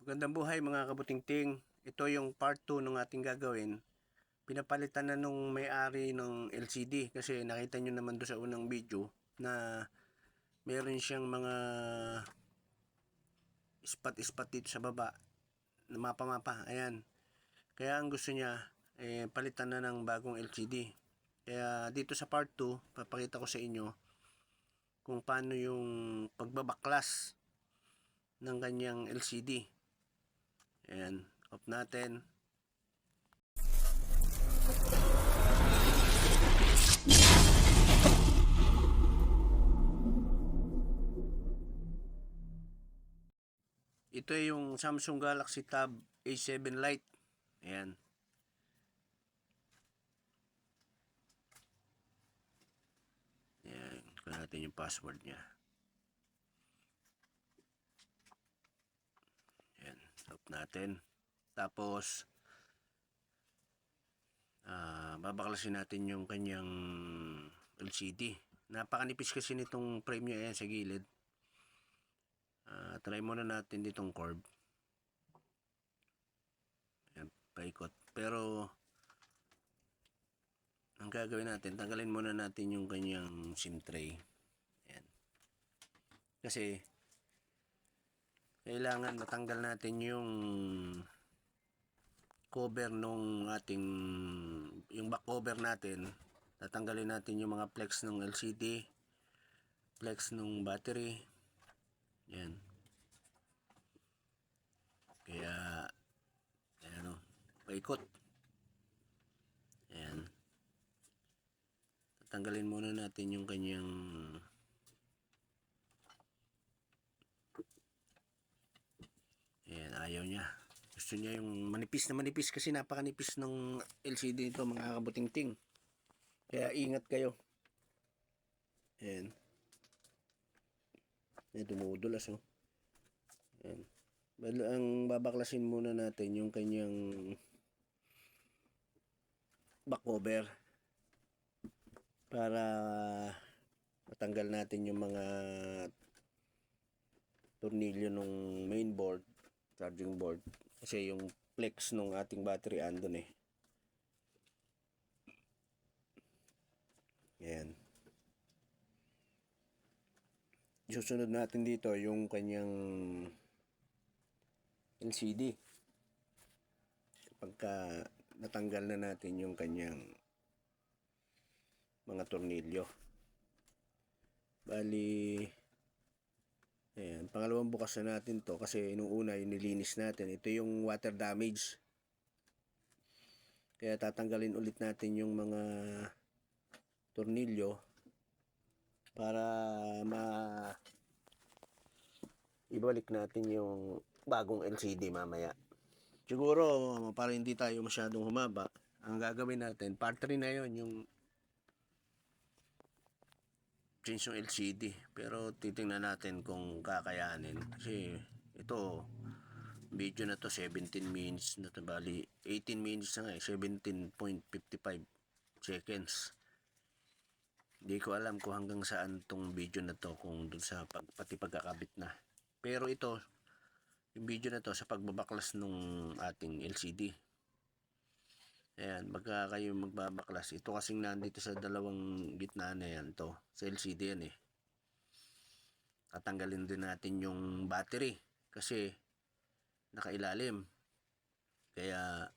Magandang buhay mga kabutingting. Ito yung part 2 ng ating gagawin. Pinapalitan na nung may-ari ng LCD kasi nakita nyo naman doon sa unang video na meron siyang mga spot-spot dito sa baba na mapa-mapa. Ayan. Kaya ang gusto niya palitan na ng bagong LCD. Kaya dito sa part 2, papakita ko sa inyo kung paano yung pagbabaklas ng kanyang LCD. Ayan, off natin. Ito yung Samsung Galaxy Tab A7 Lite. Ayan. Ayan, kung natin yung password niya. Ayan, off natin. Tapos, babaklasin natin yung kanyang LCD. Napakanipis kasi nitong frame niya. Ayan, sa gilid. Try muna natin ditong curve. Ayan, paikot. Pero, ang gagawin natin, tanggalin muna natin yung kanyang SIM tray. Ayan. Kasi, kailangan matanggal natin yung cover nung ating yung back cover natin. Tatanggalin natin yung mga flex ng LCD, flex ng battery. Yan. Kaya ayan o, paikot. Ayan. Tatanggalin muna natin yung kanyang ayan, ayaw niya. Gusto niya yung manipis na manipis kasi napakanipis ng LCD nito mga kabutingting. Kaya ingat kayo. Ayan. Ayan, dumudulas oh. Ayan. Ang babaklasin muna natin yung kanyang back cover para matanggal natin yung mga tornilyo ng main board, charging board, kasi yung flex ng ating battery andun eh. Ayan. Susunod natin dito yung kanyang LCD. Pagka natanggal na natin yung kanyang mga tornilyo, bali ayan, pangalawang bukas na natin to kasi nung una yung nilinis natin, ito yung water damage, kaya tatanggalin ulit natin yung mga tornilyo para ibalik natin yung bagong LCD mamaya. Siguro para hindi tayo masyadong humaba, ang gagawin natin part 3 na yon, yung change yung LCD. Pero titingnan natin kung kakayanin kasi ito video na to 17 minutes na to, bali 18 minutes na nga eh, 17.55 seconds. Hindi ko alam kung hanggang saan tong video na to, kung dun sa pati pagkakabit na. Pero ito yung video na to sa pagbabaklas nung ating LCD. Ayan, magka kayo magbabaklas, ito kasing nandito sa dalawang gitna na yan, to sa LCD yan eh. Tatanggalin din natin yung battery kasi nakailalim. Kaya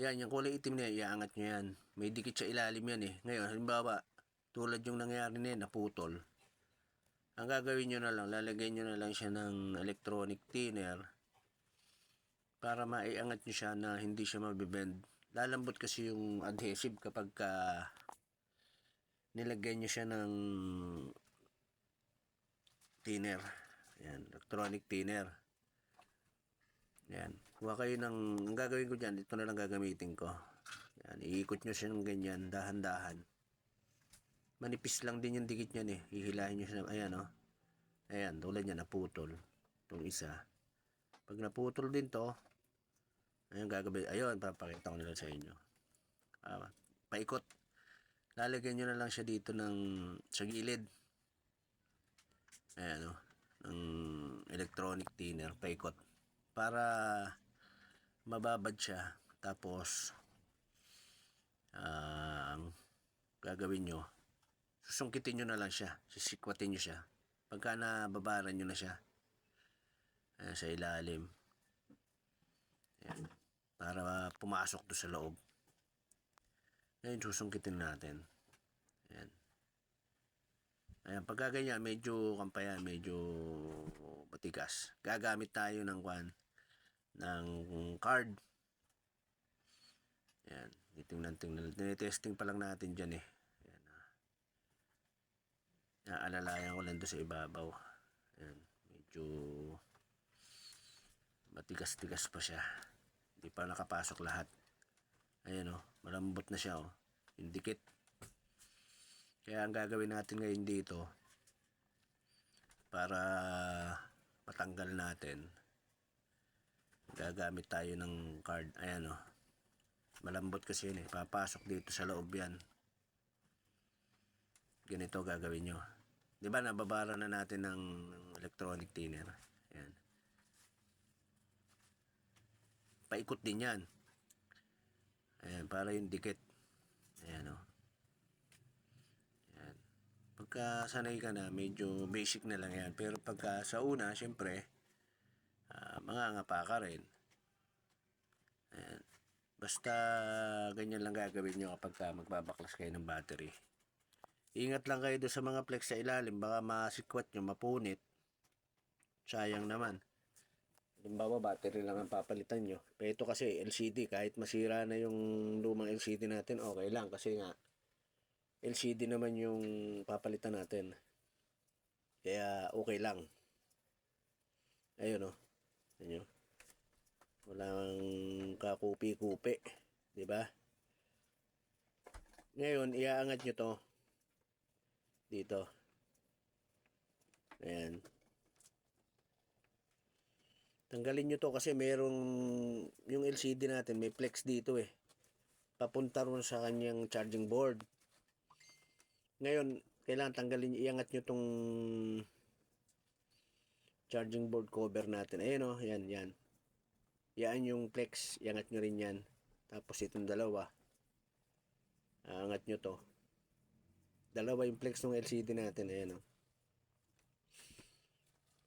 yan, yung kulay itim na yan, iaangat nyo yan. May dikit sa ilalim yan eh. Ngayon, halimbawa, tulad yung nangyari na yan, naputol. Ang gagawin nyo na lang, lalagay nyo na lang siya ng electronic thinner para maiangat nyo siya na hindi siya mabibend. Lalambot kasi yung adhesive kapag nilagay nyo siya ng thinner. Ayan, electronic thinner. Ayan, kuha kayo ng, ang gagawin ko dyan, ito na lang gagamitin ko. Ayan, iikot nyo siya ng ganyan, dahan-dahan. Manipis lang din yung dikit niyan eh. Hihilahin nyo siya, ayan oh. Ayan, tulad niya, naputol. Itong isa. Pag naputol din to, ayun gagawin, ayun, papakita ko nila sa inyo. Paikot. Lalagyan nyo na lang siya dito ng, sa gilid. Ayan oh, ng electronic thinner, paikot. para mababad siya. Tapos ang gagawin nyo, susungkitin nyo na lang siya, sisikwatin nyo siya. Pagka nababaran nyo na siya, ayan, sa ilalim, ayan, para pumasok to sa loob. Ngayon susungkitin natin. Ayan. Ayan, pagka ganyan, medyo kampayan, medyo matigas. Gagamit tayo ng card. Ayan, tingnan. Tinetesting pa lang natin dyan eh. Ayan. Naalalayan ko lang doon sa ibabaw. Ayan, medyo matigas-tigas pa siya. Hindi pa nakapasok lahat. Ayan o, malambot na siya o. Yung dikit. Kaya ang gagawin natin ngayon dito, para matanggal natin, gagamit tayo ng card. Ayan o, malambot kasi yun eh. Papasok dito sa loob yan. Ganito gagawin nyo. Diba nababara na natin ng electronic thinner. Ayan. Paikot din yan. Ayan, para yung dikit. Ayan o. Ayan. Pagka sanay ka na, medyo basic na lang yan. Pero pagka sa una, syempre, mangangapa ka rin. Ayan. Basta ganyan lang gagawin nyo kapag magbabaklas kayo ng battery. Ingat lang kayo doon sa mga flex sa ilalim. Baka masikwat nyo, mapunit. Sayang naman. Halimbawa, battery lang ang papalitan nyo. Pero ito kasi LCD, kahit masira na yung lumang LCD natin, okay lang. Kasi nga, LCD naman yung papalitan natin. Kaya okay lang. Ayun o. Ayun. Walang kakupi-kupi. Diba? Ngayon, iaangat nyo to. Dito. Ayan. Tanggalin nyo to kasi merong yung LCD natin may flex dito eh. Papunta ron sa kanyang charging board. Ngayon, kailangan tanggalin, iangat nyo tong charging board cover natin. Ayan o, yan. Yan yung flex, iangat nyo rin yan. Tapos itong dalawa, angat nyo to. Dalawa yung flex ng LCD natin. Ayan o.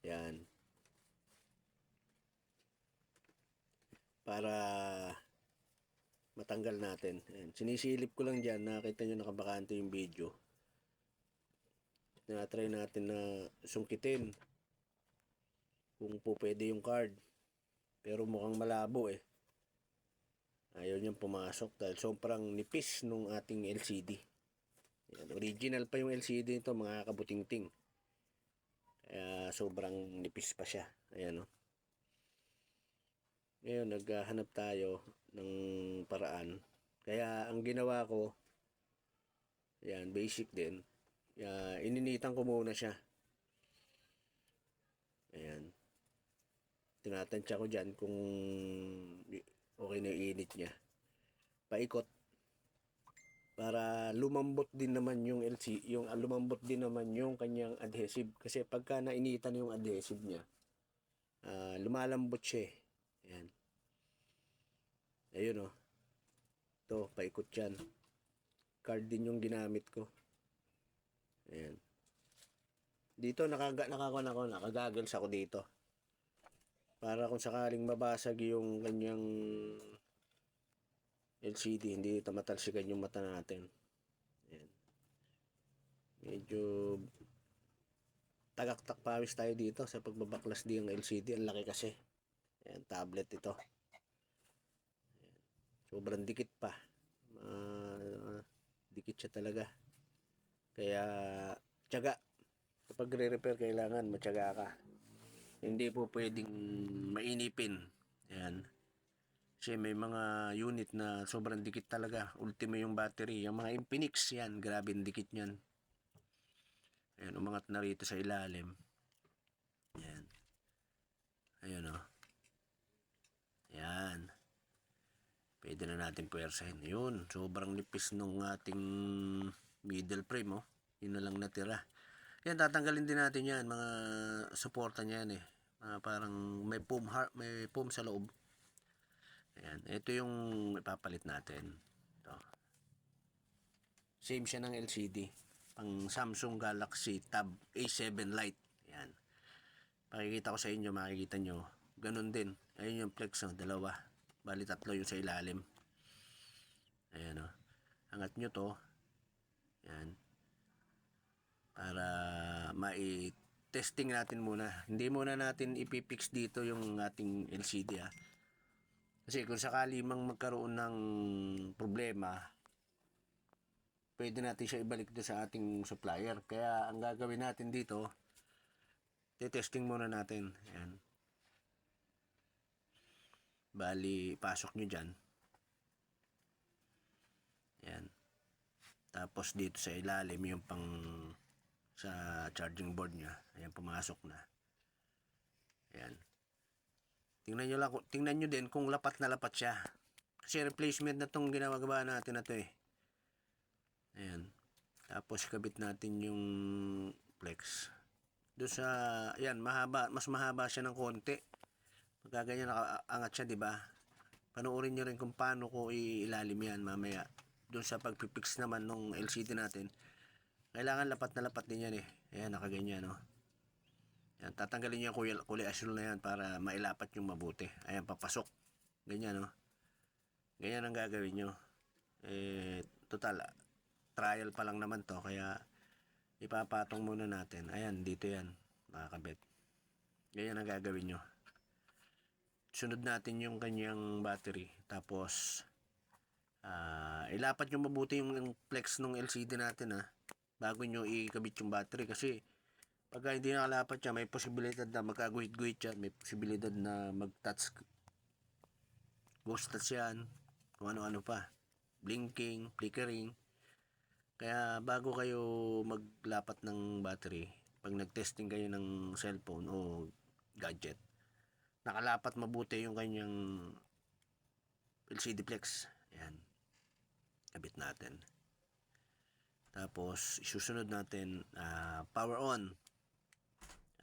Yan. Para matanggal natin. Ayan. Sinisilip ko lang dyan. Nakita nyo nakabakante yung video. Tinatry natin na sungkitin. Kung po pwede yung card. Pero mukhang malabo eh. Ayaw niyang pumasok dahil sobrang nipis nung ating LCD. Ayan. Original pa yung LCD nito, mga kabutingting. Kaya sobrang nipis pa siya. Ayan o. Ngayon, naghahanap tayo ng paraan. Kaya, ang ginawa ko, yan, basic din. Ininitan ko muna siya. Ayan. Tinatansya ko dyan kung okay na yung init niya. Paikot. Para lumambot din naman yung lumambot din naman yung kanyang adhesive. Kasi pagka nainitan yung adhesive niya, lumalambot siya eh. Ayan. Ayun o. Ito, paikot yan. Card din yung ginamit ko. Ayan. Dito, nakagagals ako dito. Para kung sakaling mabasag yung kanyang LCD, hindi matalsikan yung mata natin. Ayan. Medyo tagaktak pawis tayo dito sa pagbabaklas din ng LCD. Ang laki kasi. Ayan, tablet ito. Ayan. Sobrang dikit pa. Dikit siya talaga. Kaya, tiyaga. Kapag re-repair, kailangan matyaga ka. Hindi po pwedeng mainipin. Ayan. Kasi may mga unit na sobrang dikit talaga. Ultimo yung battery. Yung mga Infinix, yan. Grabe ang dikit yan. Ayan, umangat na rito sa ilalim. Ayan. Ayan o. Ayan. Pwede na natin puwersahin. Yun, sobrang nipis nung ating middle frame oh. Yun na lang natira. Yan, tatanggalin din natin yan. Mga suporta niyan eh. parang may foam sa loob. Ayan, ito yung ipapalit natin. Ito. Same siya ng LCD. Pang Samsung Galaxy Tab A7 Lite. Ayan. Pakikita ko sa inyo, makikita nyo. Ganun din. Ayun yung flex, dalawa. Bali tatlo yung sa ilalim. Ayan o. Angat nyo to. Ayan. Para testing natin muna. Hindi muna natin ipipix dito yung ating LCD ha. Kasi kung sakali mang magkaroon ng problema, pwede natin siya ibalik doon sa ating supplier. Kaya ang gagawin natin dito, testing muna natin. Ayan. Bali, pasok nyo dyan. Ayan. Tapos dito sa ilalim yung pang sa charging board nya. Ayan, pumasok na. Ayan. Tingnan nyo din kung lapat na lapat siya. Kasi replacement na tong ginagawa natin na to eh. Ayan. Tapos kabit natin yung flex. Doon sa, ayan, mas mahaba siya ng konti. Pagka ganyan nakaangat siya, di ba? Panoorin nyo rin kung paano ko ilalim yan mamaya. Doon sa pagpipix naman ng LCD natin, kailangan lapat na lapat din yan eh. Ayan, nakaganyan, no? Ayan, tatanggalin nyo yung kulay asul na yan para mailapat yung mabuti. Ayan, papasok. Ganyan, no? Ganyan ang gagawin nyo. Total, trial pa lang naman to, kaya ipapatong muna natin. Ayan, dito yan, makakabit. Ganyan ang gagawin nyo. Sunod natin yung kanyang battery. Tapos, ilapat nyo mabuti yung flex ng LCD natin bago nyo ikabit yung battery. Kasi, pagka hindi nakalapat siya, may posibilidad na magkaguhit-guhit yan. May posibilidad na mag-touch, ghost touch yan. Kung ano-ano pa. Blinking, flickering. Kaya bago kayo maglapat ng battery, pag nag-testing kayo ng cellphone o gadget, nakalapat mabuti yung kanyang LCD flex. Ayan. Kabit natin. Tapos, isusunod natin, power on.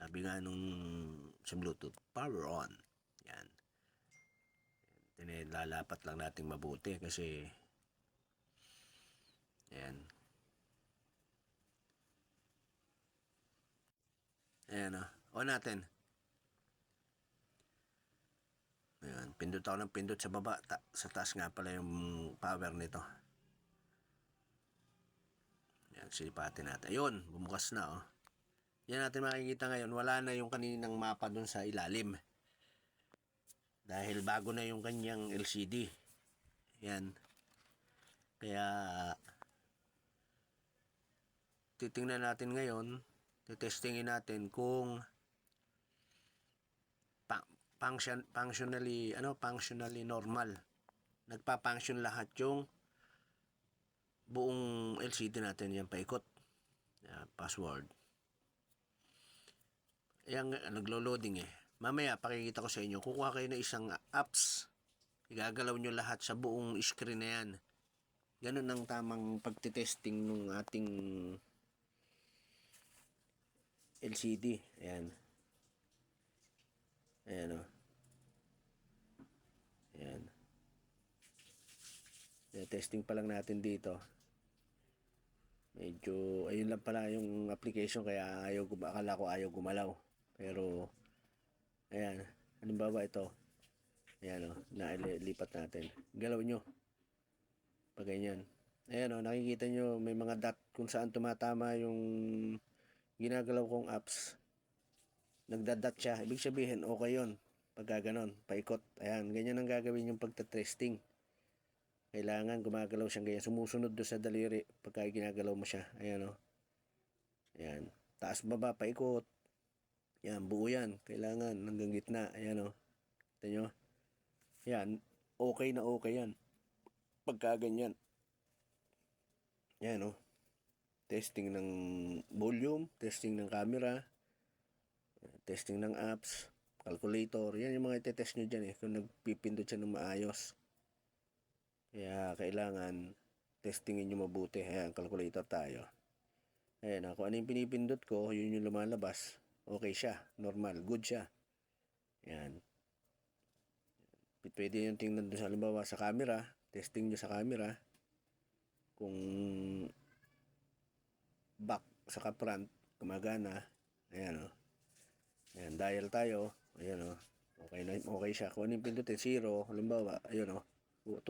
Sabi nga nung sa Bluetooth, power on. Yan. Lalapat lang natin mabuti kasi ayan. Ayan on natin. Ayan. Pindot ako ng pindot sa baba. Sa taas nga pala yung power nito. Ayan, silipatin natin. Ayun, bumukas na Yan natin makikita ngayon, wala na yung kaninang mapa dun sa ilalim. Dahil bago na yung kanyang LCD. Yan. Kaya, titingnan natin ngayon, testingin natin kung functionally normal. Nagpa-function lahat yung buong LCD natin. Yan, paikot. Password. Yan, naglo-loading Mamaya, pakikita ko sa inyo. Kukuha kayo ng isang apps. Igagalaw nyo lahat sa buong screen na yan. Ganun ang tamang pagtitesting ng ating LCD. Ayan. Ayan Ayan. Testing pa lang natin dito. Medyo, ayun lang pala yung application kaya akala ko ayaw gumalaw. Pero, ayan. Halimbawa ito. Ayan nailipat natin. Galaw nyo. Pag ganyan. Ayan nakikita nyo may mga dot kung saan tumatama yung ginagalaw kong apps. Nagda-dot siya. Ibig sabihin, okay yun. Pagka ganon, paikot. Ayan, ganyan ang gagawin yung pagta-testing. Kailangan gumagalaw siyang ganyan. Sumusunod doon sa daliri pagka ginagalaw mo siya. Ayan Ayan. Taas baba, paikot. Yan, buo yan. Kailangan hanggang gitna. Ayan Kita nyo? Yan. Okay na okay yan. Pagka ganyan. Yan Testing ng volume. Testing ng camera. Testing ng apps. Calculator. Yan yung mga itetest nyo dyan kung nagpipindot siya ng maayos. Kaya kailangan testingin nyo mabuti. Ayan, calculator tayo. Ayan kung ano yung pinipindot ko, yun yung lumalabas. Okay siya. Normal. Good siya. Yan. Pwede yung tingnan doon sa halimbawa sa camera, testing nyo sa camera kung back saka front gumagana. Ayan o. Ayan, dial tayo. Ayan o. Okay na, okay siya. Kung ano yung pindutin, 0, halimbawa, ayun o. 2,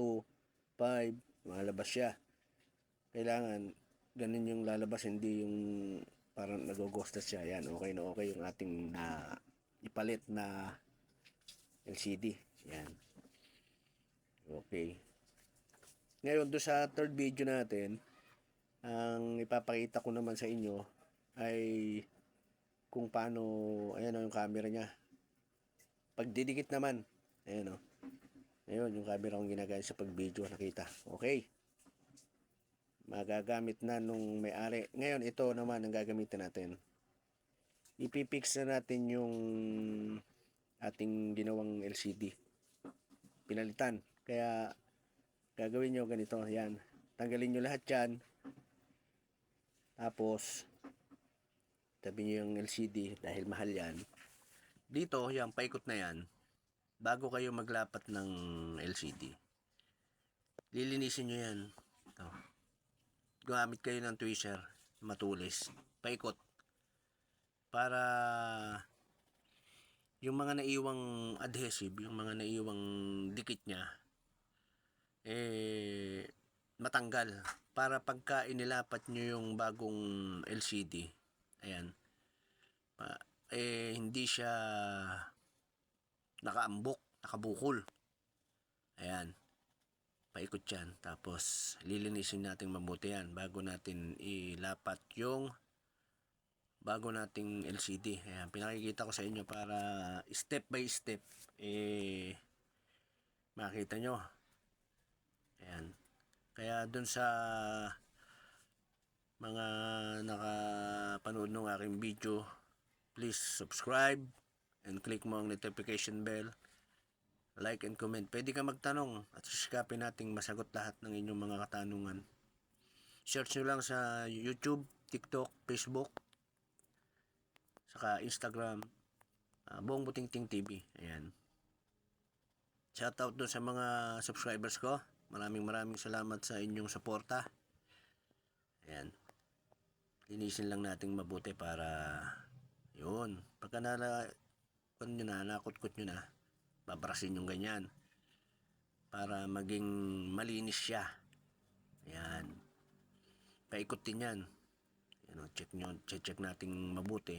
5, malabas siya. Kailangan ganun yung lalabas, hindi yung parang nag-ghostas siya. Ayan, okay na okay yung ating na ipalit na LCD. Ayan. Okay. Ngayon, doon sa third video natin, ang ipapakita ko naman sa inyo ay kung paano, ayan o, yung camera niya. Pagdidikit naman, ayan o. Ayun, yung camera kong ginagamit sa pag-video, nakita. Okay. Magagamit na nung may-ari. Ngayon, ito naman ang gagamitin natin. Ipipix na natin yung ating ginawang LCD. Pinalitan. Kaya, gagawin nyo ganito. Yan. Tanggalin nyo lahat yan. Tapos, tabi nyo yung LCD dahil mahal yan. Dito, yan, paikot na yan. Bago kayo maglapat ng LCD, lilinisin nyo yan. Ito. Gumamit kayo ng tweezer, matulis. Paikot. Para yung mga naiwang adhesive, yung mga naiwang dikit niya, matanggal. Para pagka inilapat nyo yung bagong LCD, ayan, hindi siya nakaambok, nakabukol. Ayan, paikot yan. Tapos lilinisin natin mabuti yan bago natin ilapat yung bago nating LCD. Ayan, pinakikita ko sa inyo para step by step makita nyo. Ayan. Kaya dun sa mga nakapanood ng aking video, please subscribe and click mo ang notification bell, like and comment. Pwede ka magtanong at sisikapin nating masagot lahat ng inyong mga katanungan. Search nyo lang sa YouTube, TikTok, Facebook, saka Instagram, Buong Butingting TV. Ayan. Shoutout doon sa mga subscribers ko. Maraming salamat sa inyong suporta. Ayan. Linisin lang nating mabuti para yun. Pagka nakot-kot nyo na, babrasin yung ganyan. Para maging malinis siya. Ayan. Paikot din yan. Check nating mabuti.